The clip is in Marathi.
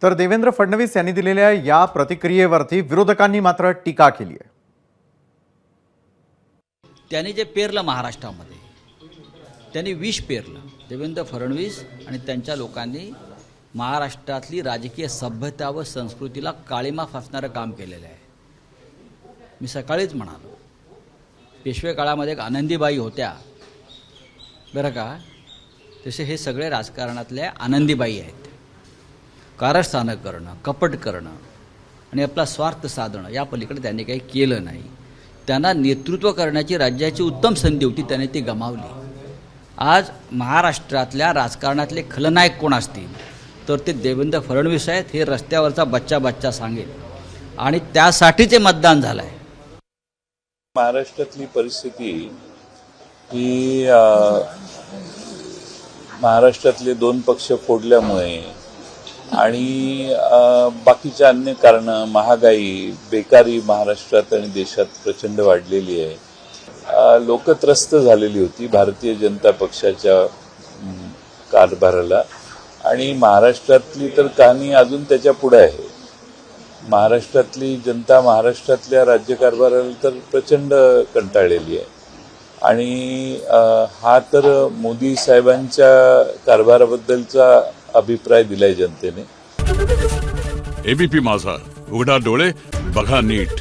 तर देवेंद्र फडणवीस यांनी दिलेल्या या प्रतिक्रियेवरती विरोधकांनी मात्र टीका केली आहे। त्यांनी जे पेरलं महाराष्ट्रामध्ये, त्यांनी विष पेरलं। देवेंद्र फडणवीस आणि त्यांच्या लोकांनी महाराष्ट्रातली राजकीय सभ्यता व संस्कृतीला काळीमा फासणारं काम केलेलं आहे। मी सकाळीच म्हणालो, पेशवे काळामध्ये एक आनंदीबाई होत्या बरं का, तसे हे सगळे राजकारणातल्या आनंदीबाई आहेत। कारस्थानं करणं, कपट करणं आणि आपला स्वार्थ साधणं या पलीकडे त्यांनी काही केलं नाही। त्यांना नेतृत्व करण्याची राज्याची उत्तम संधी होती, त्याने ती गमावली। आज महाराष्ट्रातल्या राजकारणातले खलनायक कोण असतील तर ते देवेंद्र फडणवीस आहेत, हे रस्त्यावरचा बच्चा सांगेल आणि त्यासाठीचे मतदान झालं आहे। महाराष्ट्रातली परिस्थिती ही महाराष्ट्रातले दोन पक्ष फोडल्यामुळे आणि बाकीच्या अन्य कारणं, महागाई, बेकारी महाराष्ट्रात आणि देशात प्रचंड वाढलेली आहे। लोक त्रस्त झालेली होती भारतीय जनता पक्षाच्या कारभाराला आणि महाराष्ट्रातली तर कहाणी अजून त्याच्या पुढे आहे। महाराष्ट्रातली जनता महाराष्ट्रातल्या राज्यकारभाराला तर प्रचंड कंटाळलेली आहे आणि हा तर मोदी साहेबांच्या कारभाराबद्दलचा अभिप्राय दिलाय जनतेने। एबीपी माझा, उघडा डोळे बघा नीट।